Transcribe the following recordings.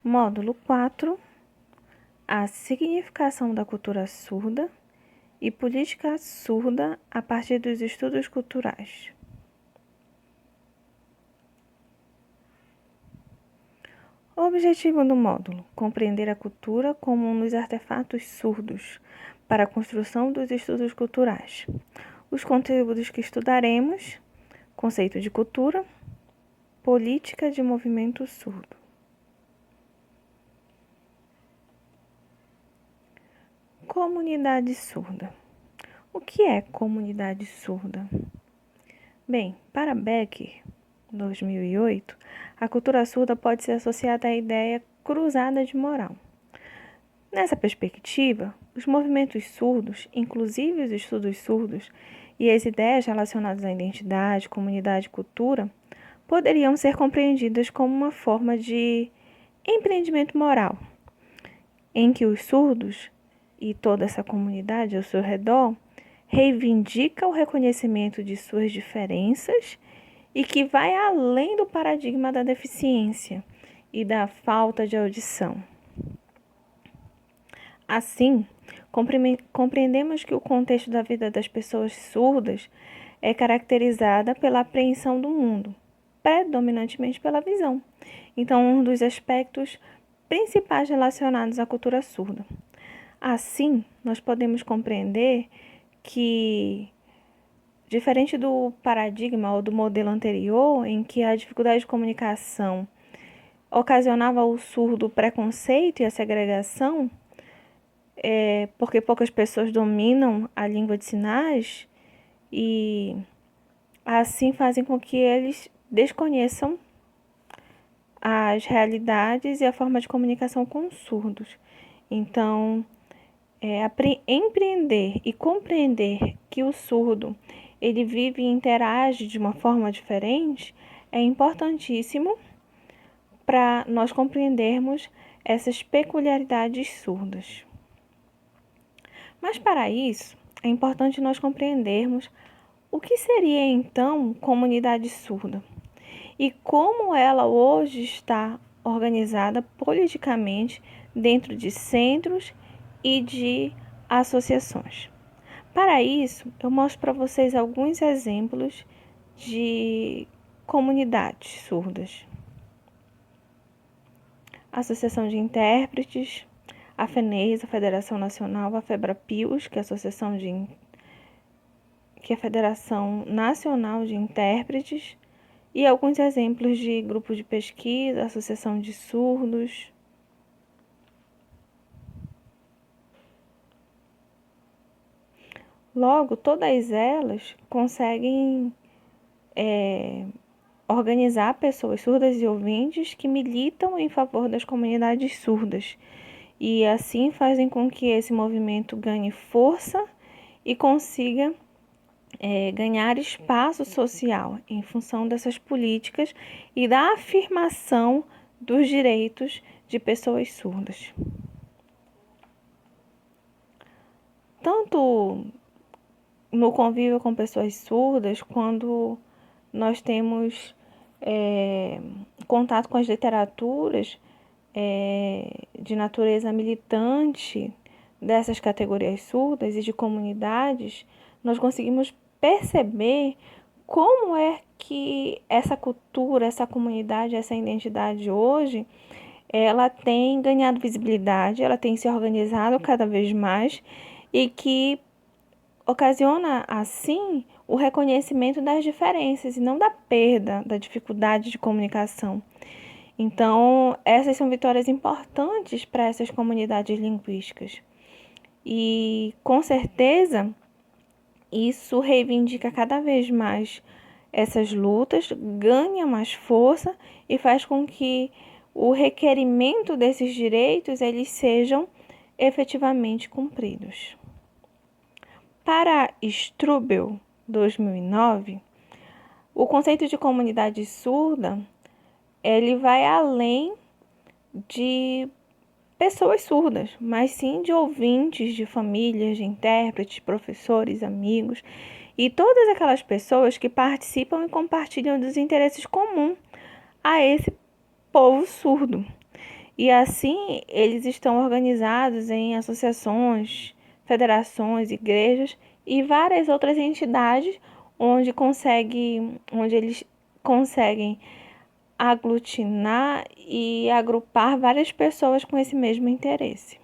Módulo 4. A significação da cultura surda e política surda a partir dos estudos culturais. O objetivo do módulo: compreender a cultura como um dos artefatos surdos para a construção dos estudos culturais. Os conteúdos que estudaremos: conceito de cultura, política de movimento surdo. Comunidade surda. O que é comunidade surda? Bem, para Becker, 2008, a cultura surda pode ser associada à ideia cruzada de moral. Nessa perspectiva, os movimentos surdos, inclusive os estudos surdos, e as ideias relacionadas à identidade, comunidade e cultura, poderiam ser compreendidas como uma forma de empreendimento moral, em que os surdos e toda essa comunidade ao seu redor reivindica o reconhecimento de suas diferenças e que vai além do paradigma da deficiência e da falta de audição. Assim, compreendemos que o contexto da vida das pessoas surdas é caracterizada pela apreensão do mundo, predominantemente pela visão. Então, um dos aspectos principais relacionados à cultura surda. Assim, nós podemos compreender que, diferente do paradigma ou do modelo anterior, em que a dificuldade de comunicação ocasionava ao surdo o preconceito e a segregação, porque poucas pessoas dominam a língua de sinais e assim fazem com que eles desconheçam as realidades e a forma de comunicação com os surdos. Então, empreender e compreender que o surdo ele vive e interage de uma forma diferente é importantíssimo para nós compreendermos essas peculiaridades surdas. Mas para isso, é importante nós compreendermos o que seria então comunidade surda e como ela hoje está organizada politicamente dentro de centros e de associações. Para isso, eu mostro para vocês alguns exemplos de comunidades surdas. Associação de Intérpretes, a FENEIS, a Federação Nacional, a FEBRAPIOS, que é a Federação Nacional de Intérpretes, e alguns exemplos de grupos de pesquisa, Associação de Surdos. Logo, todas elas conseguem organizar pessoas surdas e ouvintes que militam em favor das comunidades surdas e assim fazem com que esse movimento ganhe força e consiga ganhar espaço social em função dessas políticas e da afirmação dos direitos de pessoas surdas. Tanto no convívio com pessoas surdas, quando nós temos contato com as literaturas de natureza militante dessas categorias surdas e de comunidades, nós conseguimos perceber como é que essa cultura, essa comunidade, essa identidade hoje, ela tem ganhado visibilidade, ela tem se organizado cada vez mais e que ocasiona, assim, o reconhecimento das diferenças e não da perda, da dificuldade de comunicação. Então, essas são vitórias importantes para essas comunidades linguísticas. E, com certeza, isso reivindica cada vez mais essas lutas, ganha mais força e faz com que o requerimento desses direitos eles sejam efetivamente cumpridos. Para Strubel, 2009, o conceito de comunidade surda ele vai além de pessoas surdas, mas sim de ouvintes, de famílias, de intérpretes, professores, amigos e todas aquelas pessoas que participam e compartilham dos interesses comuns a esse povo surdo. E assim, eles estão organizados em associações, federações, igrejas e várias outras entidades onde eles conseguem aglutinar e agrupar várias pessoas com esse mesmo interesse.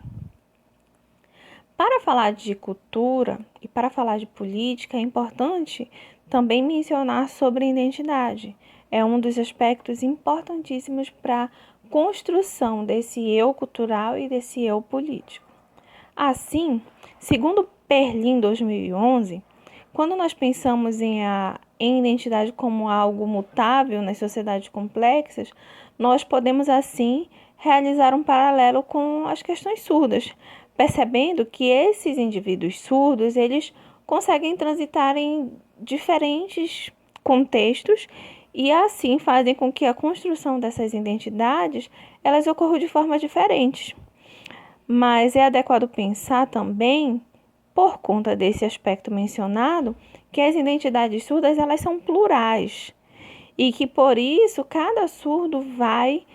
Para falar de cultura e para falar de política, é importante também mencionar sobre a identidade. É um dos aspectos importantíssimos para a construção desse eu cultural e desse eu político. Assim, segundo Perlin 2011, quando nós pensamos em identidade como algo mutável nas sociedades complexas, nós podemos, assim, realizar um paralelo com as questões surdas, percebendo que esses indivíduos surdos, eles conseguem transitar em diferentes contextos e, assim, fazem com que a construção dessas identidades, elas ocorram de formas diferentes. Mas é adequado pensar também, por conta desse aspecto mencionado, que as identidades surdas elas são plurais e que por isso cada surdo vai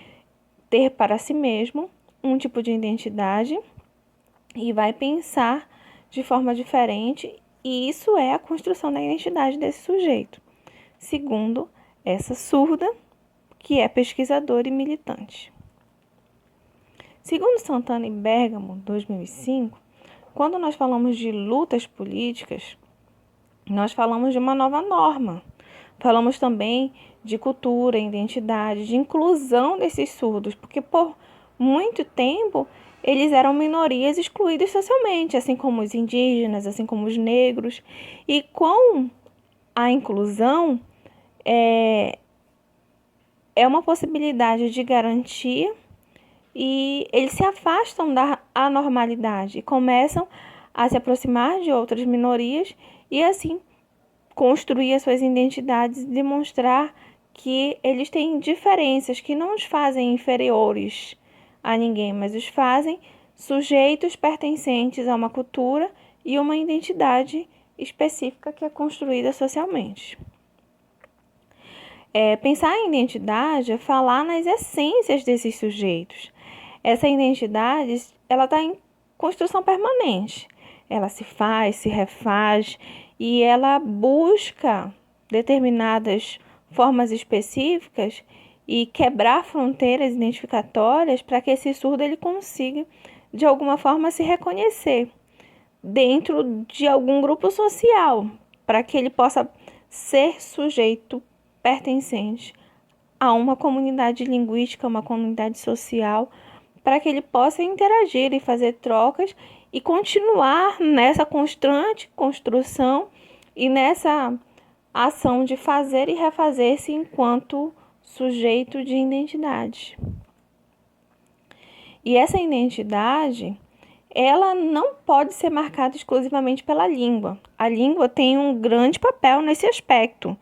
ter para si mesmo um tipo de identidade e vai pensar de forma diferente, e isso é a construção da identidade desse sujeito, segundo essa surda, que é pesquisadora e militante. Segundo Santana e Bergamo, 2005, quando nós falamos de lutas políticas, nós falamos de uma nova norma. Falamos também de cultura, identidade, de inclusão desses surdos, porque por muito tempo eles eram minorias excluídas socialmente, assim como os indígenas, assim como os negros. E com a inclusão é uma possibilidade de garantia e eles se afastam da anormalidade e começam a se aproximar de outras minorias e assim construir as suas identidades e demonstrar que eles têm diferenças que não os fazem inferiores a ninguém, mas os fazem sujeitos pertencentes a uma cultura e uma identidade específica que é construída socialmente. Pensar em identidade é falar nas essências desses sujeitos. Essa identidade, ela está em construção permanente. Ela se faz, se refaz e ela busca determinadas formas específicas e quebrar fronteiras identificatórias para que esse surdo ele consiga, de alguma forma, se reconhecer dentro de algum grupo social, para que ele possa ser sujeito pertencente a uma comunidade linguística, uma comunidade social, para que ele possa interagir e fazer trocas e continuar nessa constante construção e nessa ação de fazer e refazer-se enquanto sujeito de identidade. E essa identidade, ela não pode ser marcada exclusivamente pela língua. A língua tem um grande papel nesse aspecto,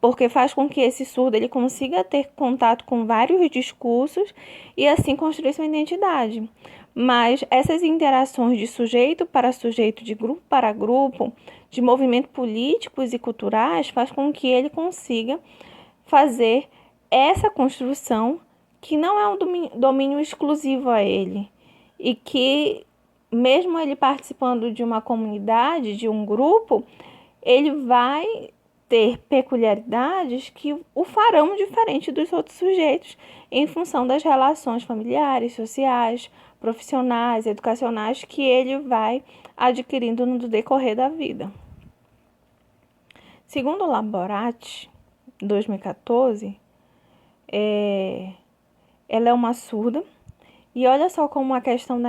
porque faz com que esse surdo ele consiga ter contato com vários discursos e assim construir sua identidade. Mas essas interações de sujeito para sujeito, de grupo para grupo, de movimentos políticos e culturais, faz com que ele consiga fazer essa construção que não é um domínio exclusivo a ele e que, mesmo ele participando de uma comunidade, de um grupo, ele vai ter peculiaridades que o farão diferente dos outros sujeitos em função das relações familiares, sociais, profissionais, educacionais que ele vai adquirindo no decorrer da vida. Segundo Laborati, 2014, ela é uma surda e olha só como a questão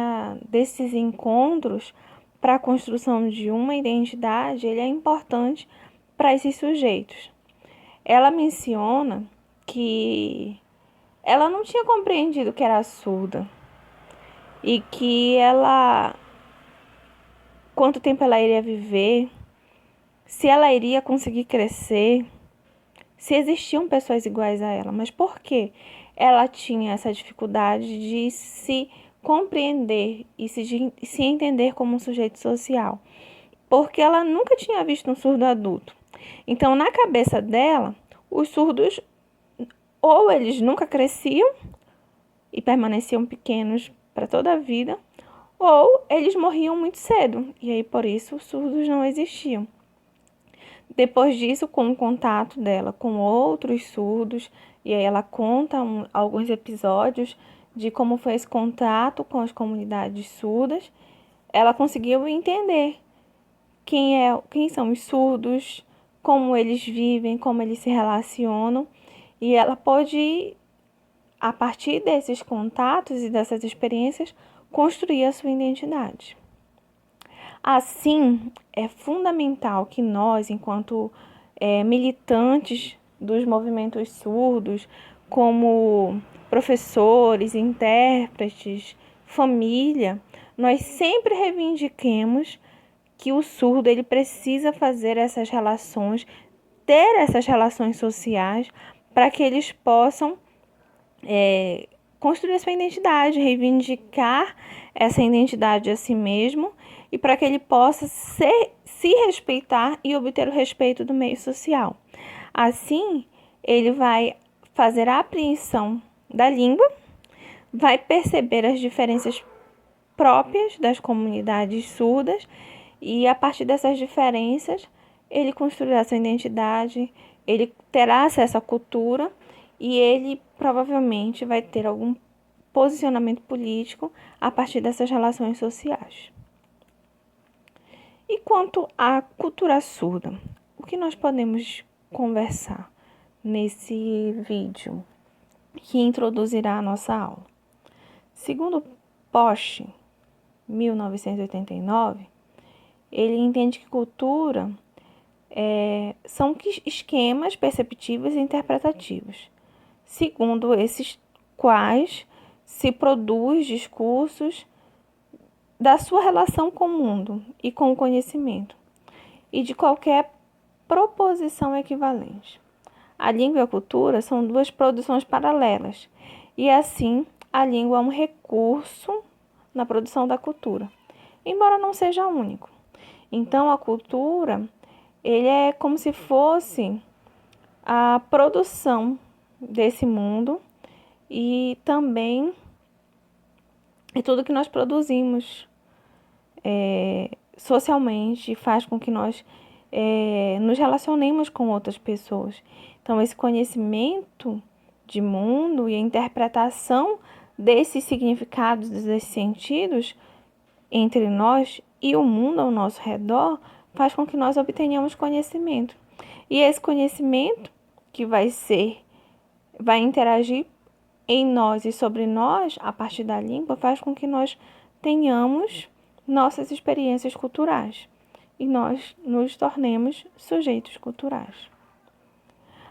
desses encontros para a construção de uma identidade ele é importante para esses sujeitos. Ela menciona que ela não tinha compreendido que era surda e que quanto tempo ela iria viver, se ela iria conseguir crescer, se existiam pessoas iguais a ela. Mas por que ela tinha essa dificuldade de se compreender e se entender como um sujeito social? Porque ela nunca tinha visto um surdo adulto. Então, na cabeça dela, os surdos ou eles nunca cresciam e permaneciam pequenos para toda a vida, ou eles morriam muito cedo, e aí por isso os surdos não existiam. Depois disso, com o contato dela com outros surdos, e aí ela conta alguns episódios de como foi esse contato com as comunidades surdas, ela conseguiu entender quem são os surdos, como eles vivem, como eles se relacionam, e ela pode, a partir desses contatos e dessas experiências, construir a sua identidade. Assim, é fundamental que nós, enquanto militantes dos movimentos surdos, como professores, intérpretes, família, nós sempre reivindiquemos que o surdo ele precisa fazer essas relações, ter essas relações sociais, para que eles possam construir a sua identidade, reivindicar essa identidade a si mesmo e para que ele possa se respeitar e obter o respeito do meio social. Assim, ele vai fazer a apreensão da língua, vai perceber as diferenças próprias das comunidades surdas e, a partir dessas diferenças, ele construirá sua identidade, ele terá acesso à cultura e ele provavelmente vai ter algum posicionamento político a partir dessas relações sociais. E quanto à cultura surda, o que nós podemos conversar nesse vídeo que introduzirá a nossa aula? Segundo Posch, 1989, ele entende que cultura são esquemas perceptivos e interpretativos, segundo esses quais se produz discursos da sua relação com o mundo e com o conhecimento, e de qualquer proposição equivalente. A língua e a cultura são duas produções paralelas, e assim a língua é um recurso na produção da cultura, embora não seja único. Então a cultura, ele é como se fosse a produção desse mundo e também é tudo que nós produzimos socialmente, faz com que nós nos relacionemos com outras pessoas. Então, esse conhecimento de mundo e a interpretação desses significados, desses sentidos entre nós e o mundo ao nosso redor, faz com que nós obtenhamos conhecimento. E esse conhecimento que vai interagir em nós e sobre nós, a partir da língua, faz com que nós tenhamos nossas experiências culturais e nós nos tornemos sujeitos culturais.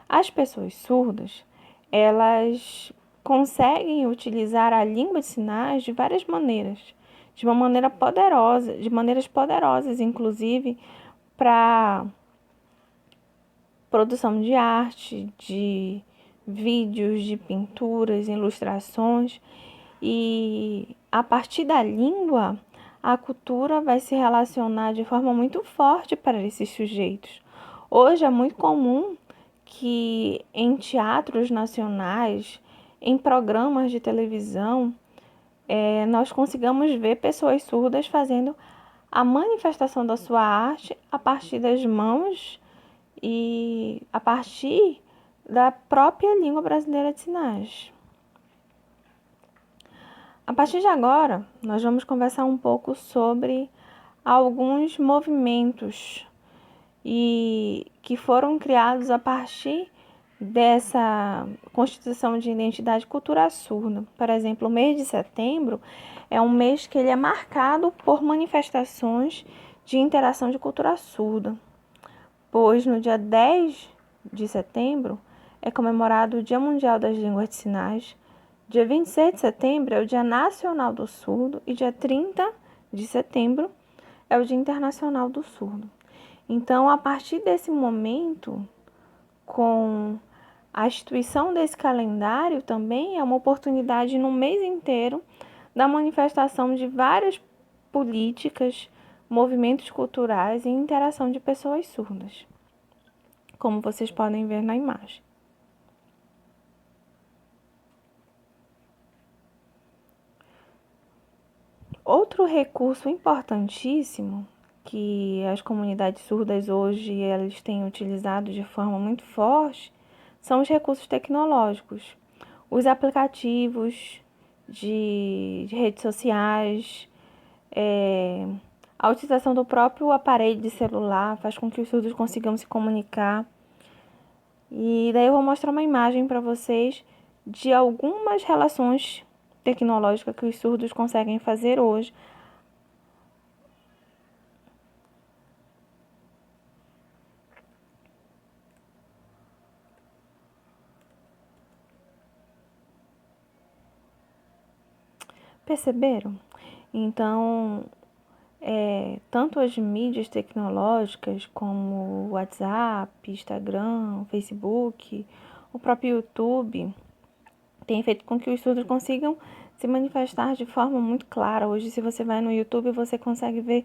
As pessoas surdas, elas conseguem utilizar a língua de sinais de várias maneiras, de maneiras poderosas, inclusive para produção de arte, de vídeos, de pinturas, ilustrações, e a partir da língua, a cultura vai se relacionar de forma muito forte para esses sujeitos. Hoje é muito comum que em teatros nacionais, em programas de televisão, nós consigamos ver pessoas surdas fazendo a manifestação da sua arte a partir das mãos e a partir da própria língua brasileira de sinais. A partir de agora, nós vamos conversar um pouco sobre alguns movimentos que foram criados a partir dessa constituição de identidade cultural surda. Por exemplo, o mês de setembro é um mês que ele é marcado por manifestações de interação de cultura surda, pois no dia 10 de setembro é comemorado o Dia Mundial das Línguas de Sinais, dia 26 de setembro é o Dia Nacional do Surdo e dia 30 de setembro é o Dia Internacional do Surdo. Então, a partir desse momento, com a instituição desse calendário, também é uma oportunidade no mês inteiro da manifestação de várias políticas, movimentos culturais e interação de pessoas surdas, como vocês podem ver na imagem. Outro recurso importantíssimo que as comunidades surdas hoje elas têm utilizado de forma muito forte são os recursos tecnológicos, os aplicativos de redes sociais, a utilização do próprio aparelho de celular faz com que os surdos consigam se comunicar. E daí eu vou mostrar uma imagem para vocês de algumas relações tecnológicas que os surdos conseguem fazer hoje. Perceberam? Então, tanto as mídias tecnológicas como o WhatsApp, Instagram, Facebook, o próprio YouTube, tem feito com que os surdos consigam se manifestar de forma muito clara. Hoje, se você vai no YouTube, você consegue ver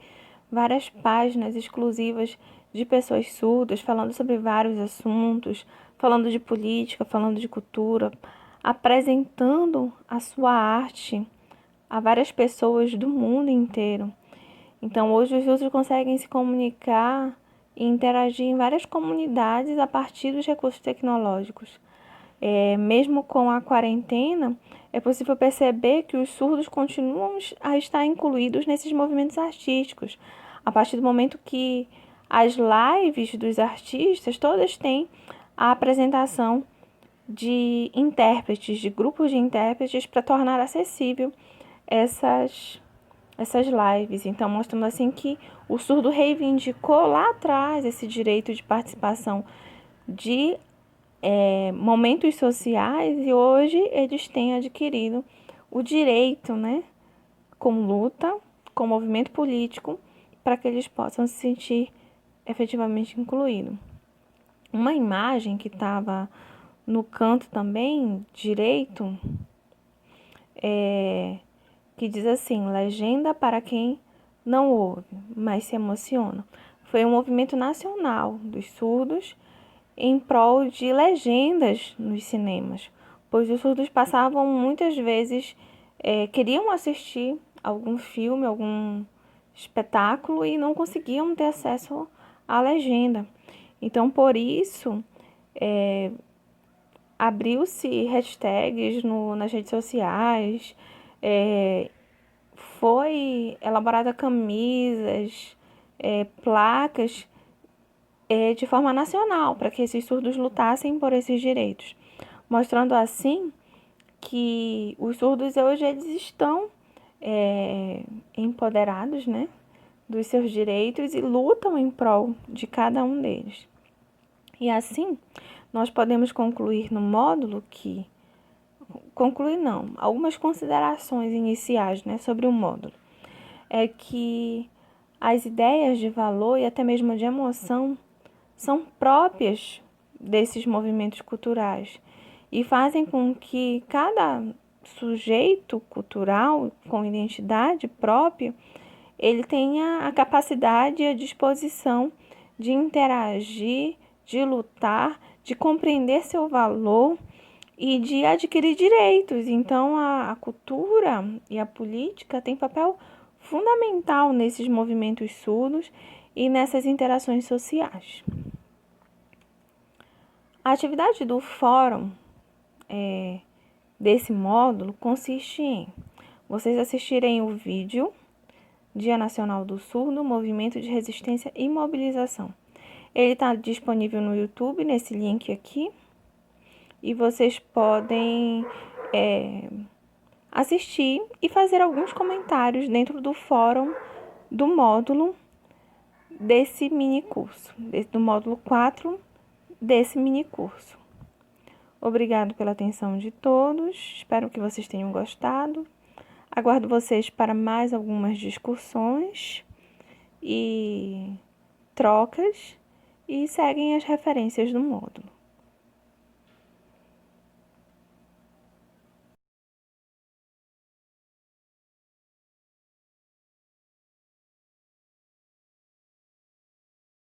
várias páginas exclusivas de pessoas surdas falando sobre vários assuntos, falando de política, falando de cultura, apresentando a sua arte a várias pessoas do mundo inteiro. Então, hoje os surdos conseguem se comunicar e interagir em várias comunidades a partir dos recursos tecnológicos. Mesmo com a quarentena, é possível perceber que os surdos continuam a estar incluídos nesses movimentos artísticos. A partir do momento que as lives dos artistas todas têm a apresentação de intérpretes, de grupos de intérpretes, para tornar acessível essas lives. Então, mostrando assim que o surdo reivindicou lá atrás esse direito de participação de momentos sociais e hoje eles têm adquirido o direito, né, com luta, com movimento político, para que eles possam se sentir efetivamente incluídos. Uma imagem que estava no canto também direito que diz assim: legenda para quem não ouve, mas se emociona. Foi um movimento nacional dos surdos em prol de legendas nos cinemas, pois os surdos passavam muitas vezes, queriam assistir algum filme, algum espetáculo e não conseguiam ter acesso à legenda. Então, por isso, abriu-se hashtags nas redes sociais, foi elaborada camisas, placas de forma nacional para que esses surdos lutassem por esses direitos, mostrando assim que os surdos hoje eles estão empoderados, né, dos seus direitos e lutam em prol de cada um deles. E assim, nós podemos concluir no módulo que algumas considerações iniciais, né, sobre o módulo. É que as ideias de valor e até mesmo de emoção são próprias desses movimentos culturais e fazem com que cada sujeito cultural com identidade própria, ele tenha a capacidade e a disposição de interagir, de lutar, de compreender seu valor e de adquirir direitos. Então, a cultura e a política têm papel fundamental nesses movimentos surdos e nessas interações sociais. A atividade do fórum desse módulo consiste em vocês assistirem o vídeo Dia Nacional do Surdo, Movimento de Resistência e Mobilização. Ele está disponível no YouTube, nesse link aqui, e vocês podem assistir e fazer alguns comentários dentro do fórum do módulo desse mini curso, do módulo 4 desse mini curso. Obrigado pela atenção de todos, espero que vocês tenham gostado. Aguardo vocês para mais algumas discussões e trocas e seguem as referências do módulo.